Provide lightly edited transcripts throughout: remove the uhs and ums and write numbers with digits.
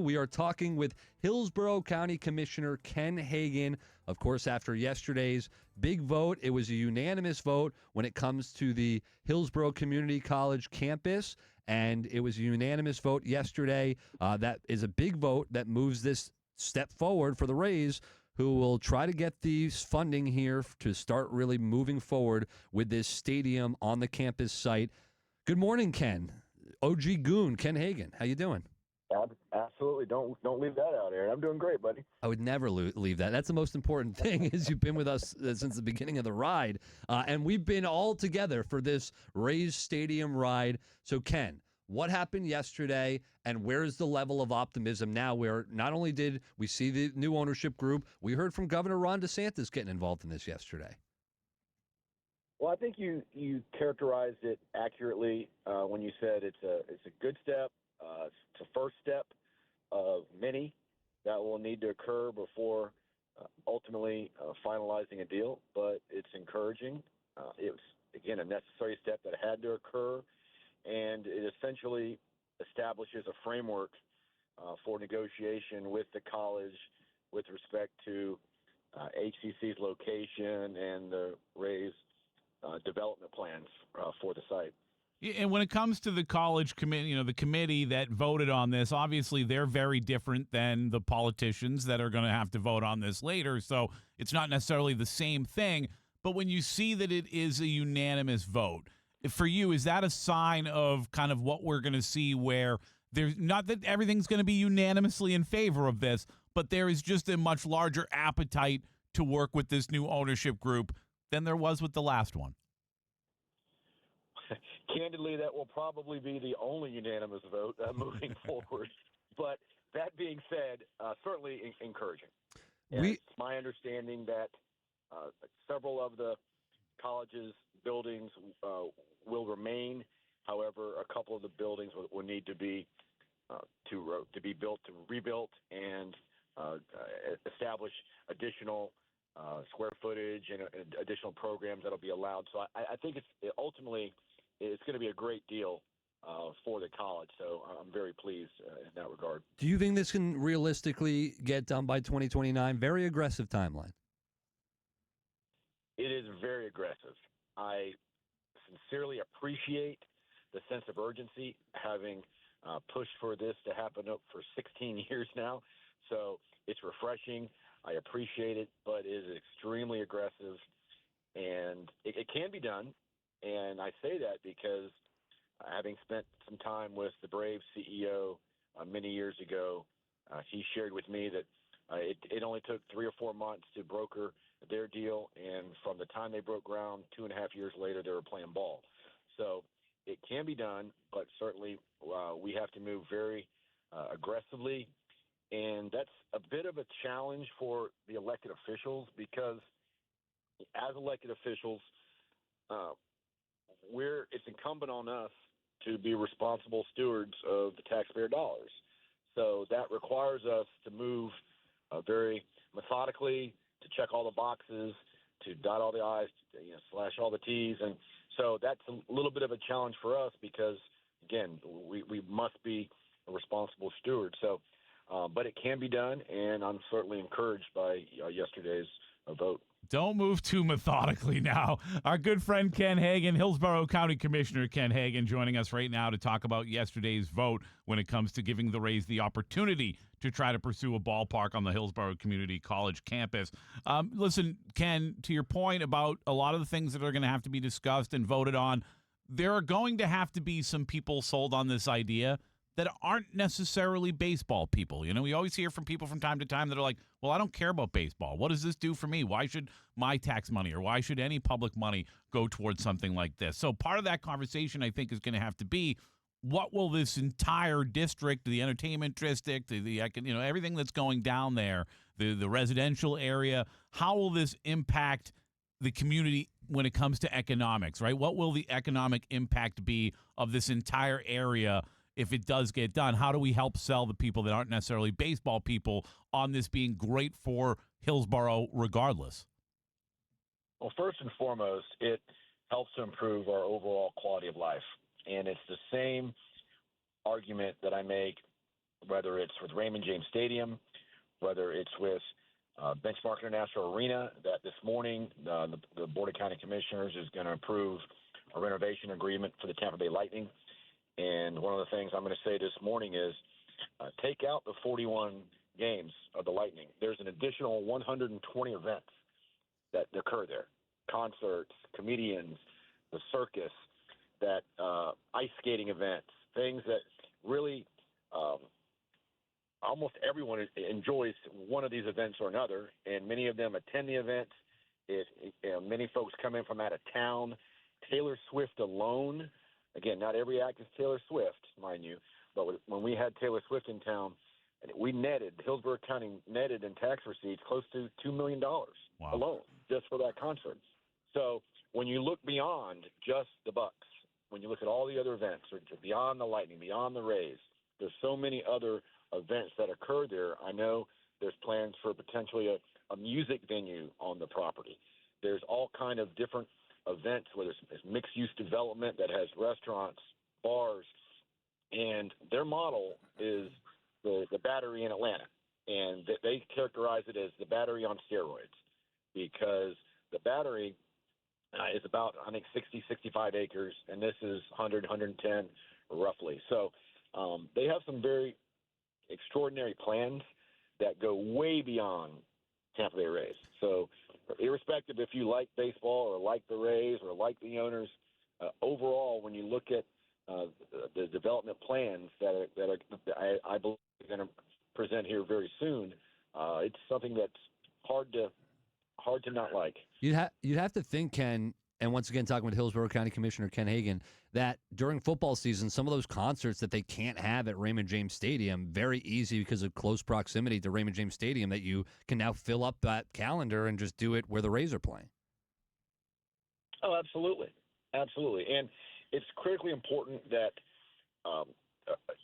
We are talking with Hillsborough County Commissioner Ken Hagan. Of course, after yesterday's big vote, it was a unanimous vote when it comes to the Hillsborough Community College campus, and it was a unanimous vote yesterday. That is a big vote that moves this step forward for the Rays, who will try to get the funding here to start really moving forward with this stadium on the campus site. Good morning, Ken. OG Goon, Ken Hagan. How you doing? Absolutely. Don't leave that out, Aaron. I'm doing great, buddy. I would never leave that. That's the most important thing is you've been with us since the beginning of the ride. And we've been all together for this Rays Stadium ride. So, Ken, what happened yesterday and where's the level of optimism now where not only did we see the new ownership group, we heard from Governor Ron DeSantis getting involved in this yesterday. Well, I think you characterized it accurately when you said it's a good step. It's a first step of many that will need to occur before ultimately finalizing a deal, but it's encouraging. It was, again, a necessary step that had to occur, and it essentially establishes a framework for negotiation with the college with respect to HCC's location and the Rays development plans for the site. And when it comes to the college committee, the committee that voted on this, obviously they're very different than the politicians that are going to have to vote on this later. So it's not necessarily the same thing. But when you see that it is a unanimous vote, for you, is that a sign of kind of what we're going to see where there's not that everything's going to be unanimously in favor of this, but there is just a much larger appetite to work with this new ownership group than there was with the last one? Candidly, that will probably be the only unanimous vote moving forward. But that being said, certainly encouraging. It's my understanding that several of the college's buildings will remain. However, a couple of the buildings will need to be rebuilt, and establish additional square footage and additional programs that'll be allowed. So I think it's going to be a great deal for the college. So I'm very pleased in that regard. Do you think this can realistically get done by 2029? Very aggressive timeline. It is very aggressive. I sincerely appreciate the sense of urgency, having pushed for this to happen for 16 years now. So it's refreshing. I appreciate it, but it is extremely aggressive, and it can be done. And I say that because having spent some time with the Braves CEO many years ago, he shared with me that it only took 3 or 4 months to broker their deal, and from the time they broke ground, 2.5 years later, they were playing ball. So it can be done, but certainly we have to move very aggressively. And that's a bit of a challenge for the elected officials because as elected officials, it's incumbent on us to be responsible stewards of the taxpayer dollars. So that requires us to move very methodically, to check all the boxes, to dot all the I's, slash all the T's. And so that's a little bit of a challenge for us because, again, we must be a responsible steward. So, but it can be done, and I'm certainly encouraged by yesterday's vote. Don't move too methodically now. Our good friend Ken Hagan, Hillsborough County Commissioner Ken Hagan, joining us right now to talk about yesterday's vote when it comes to giving the Rays the opportunity to try to pursue a ballpark on the Hillsborough Community College campus. Listen, Ken, to your point about a lot of the things that are going to have to be discussed and voted on, there are going to have to be some people sold on this idea that aren't necessarily baseball people. We always hear from people from time to time that are like, well, I don't care about baseball. What does this do for me? Why should my tax money or why should any public money go towards something like this? So part of that conversation, I think, is going to have to be, what will this entire district, the entertainment district, the everything that's going down there, the residential area, how will this impact the community when it comes to economics, right? What will the economic impact be of this entire area if it does get done? How do we help sell the people that aren't necessarily baseball people on this being great for Hillsborough regardless? Well, first and foremost, it helps to improve our overall quality of life. And it's the same argument that I make whether it's with Raymond James Stadium, whether it's with Benchmark International Arena, that this morning the Board of County Commissioners is going to approve a renovation agreement for the Tampa Bay Lightning. And one of the things I'm going to say this morning is take out the 41 games of the Lightning. There's an additional 120 events that occur there. Concerts, comedians, the circus, that ice skating events, things that really almost everyone enjoys one of these events or another, and many of them attend the events. Many folks come in from out of town. Taylor Swift alone, again, not every act is Taylor Swift, mind you, but when we had Taylor Swift in town, we netted, Hillsborough County netted in tax receipts close to $2 million alone just for that concert. So when you look beyond just the Bucks, when you look at all the other events, or beyond the Lightning, beyond the Rays, there's so many other events that occur there. I know there's plans for potentially a music venue on the property. There's all kind of different events, whether it's mixed-use development that has restaurants, bars, and their model is the Battery in Atlanta, and they characterize it as the Battery on steroids, because the Battery is about, I think, 60, 65 acres, and this is 100, 110 roughly. So they have some very extraordinary plans that go way beyond Tampa Bay Rays. So irrespective if you like baseball or like the Rays or like the owners, overall, when you look at the development plans that I believe are going to present here very soon, it's something that's hard to not like. You'd have to think, Ken, and once again talking with Hillsborough County Commissioner Ken Hagan, that during football season, some of those concerts that they can't have at Raymond James Stadium, very easy because of close proximity to Raymond James Stadium, that you can now fill up that calendar and just do it where the Rays are playing. Oh, absolutely. Absolutely. And it's critically important that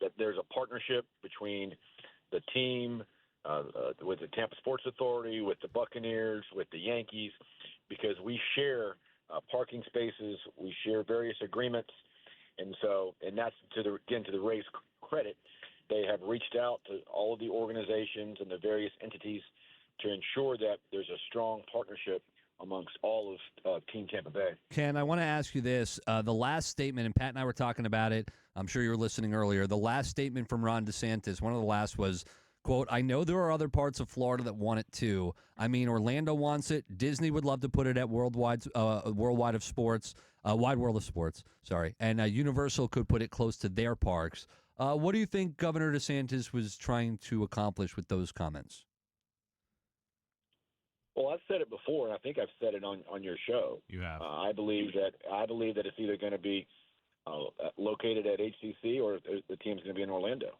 that there's a partnership between the team, with the Tampa Sports Authority, with the Buccaneers, with the Yankees, because we share parking spaces, we share various agreements, and that's to the Rays' credit. They have reached out to all of the organizations and the various entities to ensure that there's a strong partnership amongst all of Team Tampa Bay. Ken, I want to ask you this. The last statement, and Pat and I were talking about it, I'm sure you were listening earlier, the last statement from Ron DeSantis, one of the last was, quote, "I know there are other parts of Florida that want it too. I mean, Orlando wants it. Disney would love to put it at Wide World of Sports. Sorry. And Universal could put it close to their parks." What do you think Governor DeSantis was trying to accomplish with those comments? Well, I've said it before, and I think I've said it on your show. You have. I believe that it's either going to be located at HCC or the team's going to be in Orlando.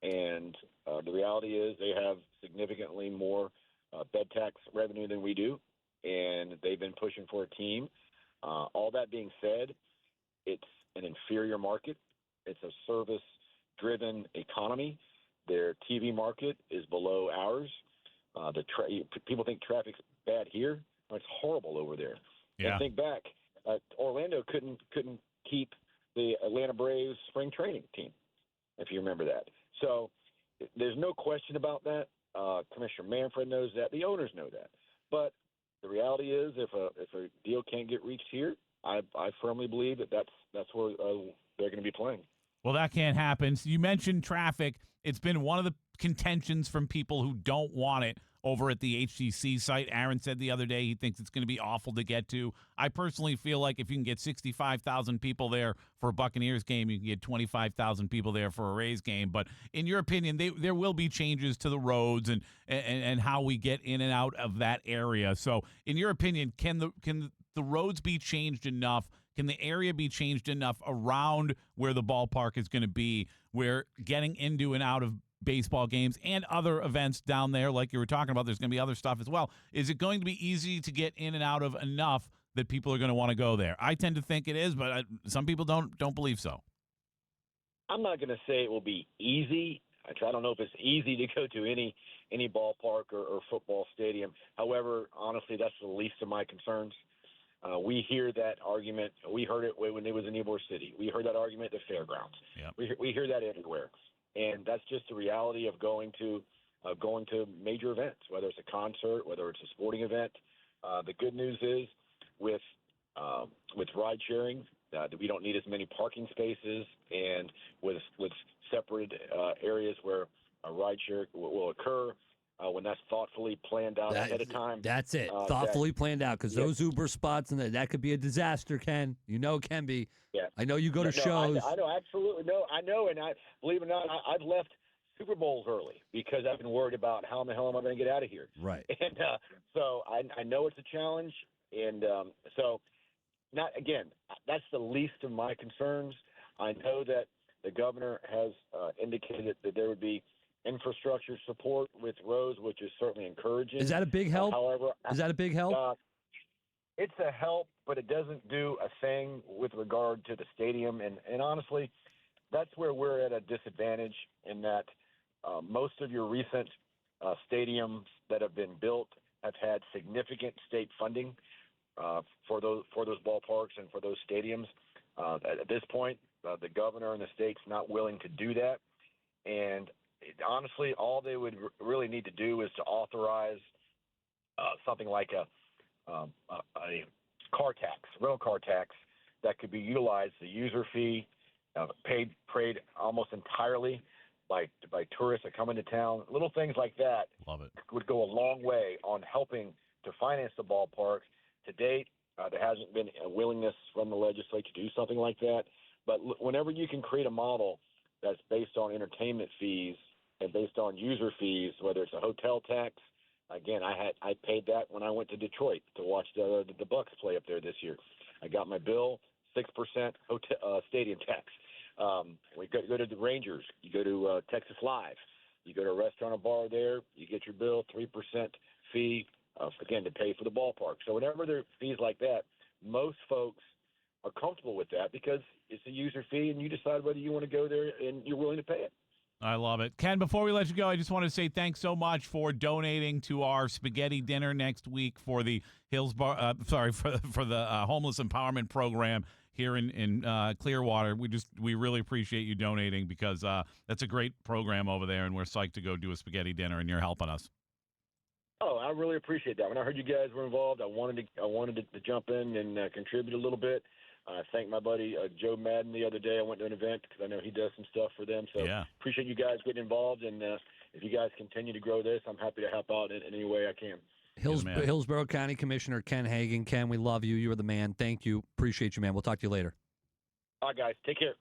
And the reality is they have significantly more bed tax revenue than we do, and they've been pushing for a team. All that being said, it's an inferior market. It's a service-driven economy. Their TV market is below ours. People think traffic's bad here. It's horrible over there. Yeah. And think back, Orlando couldn't keep the Atlanta Braves spring training team, if you remember that. So there's no question about that. Commissioner Manfred knows that. The owners know that. But the reality is, if a deal can't get reached here, I firmly believe that's where they're going to be playing. Well, that can't happen. So you mentioned traffic. It's been one of the contentions from people who don't want it over at the HCC site. Aaron said the other day he thinks it's going to be awful to get to. I personally feel like if you can get 65,000 people there for a Buccaneers game, you can get 25,000 people there for a Rays game. But in your opinion, there will be changes to the roads and how we get in and out of that area. So in your opinion, can the roads be changed enough? Can the area be changed enough around where the ballpark is going to be, where getting into and out of baseball games and other events down there, like you were talking about, there's going to be other stuff as well. Is it going to be easy to get in and out of enough that people are going to want to go there? I tend to think it is, but some people don't believe so. I'm not going to say it will be easy. I don't know if it's easy to go to any ballpark or football stadium. However, honestly, that's the least of my concerns. We hear that argument. We heard it when it was in Ybor City. We heard that argument at the fairgrounds. Yep. We hear that everywhere. and that's just the reality of going to major events, whether it's a concert, whether it's a sporting event. The good news is with ride sharing, that we don't need as many parking spaces, and with separate areas where a ride share will occur. When that's thoughtfully planned out ahead of time. That's it. Thoughtfully planned out, because those Uber spots, and that could be a disaster, Ken. You know it can be. Yeah. I know you go to shows. I know, absolutely. No, I know, and believe it or not, I've left Super Bowls early because I've been worried about how in the hell am I going to get out of here. Right. And so I know it's a challenge, and so that's the least of my concerns. I know that the governor has indicated that there would be infrastructure support with Rose, which is certainly encouraging. Is that a big help? However, is that a big help? It's a help, but it doesn't do a thing with regard to the stadium. And honestly, that's where we're at a disadvantage in that most of your recent stadiums that have been built have had significant state funding for those ballparks and for those stadiums. At this point, the governor and the state's not willing to do that. And honestly, all they would really need to do is to authorize something like a car tax, rental car tax, that could be utilized, the user fee, paid almost entirely by tourists that come into town. Little things like that would go a long way on helping to finance the ballpark. To date, there hasn't been a willingness from the legislature to do something like that. But whenever you can create a model that's based on entertainment fees and based on user fees, whether it's a hotel tax. Again, I paid that when I went to Detroit to watch the Bucks play up there this year. I got my bill, 6% hotel stadium tax. We go to the Rangers. You go to Texas Live. You go to a restaurant or bar there. You get your bill, 3% fee, again, to pay for the ballpark. So whenever there are fees like that, most folks are comfortable with that because it's a user fee, and you decide whether you want to go there and you're willing to pay it. I love it. Ken, before we let you go, I just want to say thanks so much for donating to our spaghetti dinner next week for the Hillsborough, for the homeless empowerment program here in Clearwater. We really appreciate you donating because that's a great program over there, and we're psyched to go do a spaghetti dinner, and you're helping us. Oh, I really appreciate that. When I heard you guys were involved, I wanted to jump in and contribute a little bit. I thanked my buddy Joe Madden the other day. I went to an event because I know he does some stuff for them. So Appreciate you guys getting involved. And if you guys continue to grow this, I'm happy to help out in any way I can. Hillsborough County Commissioner Ken Hagan. Ken, we love you. You are the man. Thank you. Appreciate you, man. We'll talk to you later. All right, guys. Take care.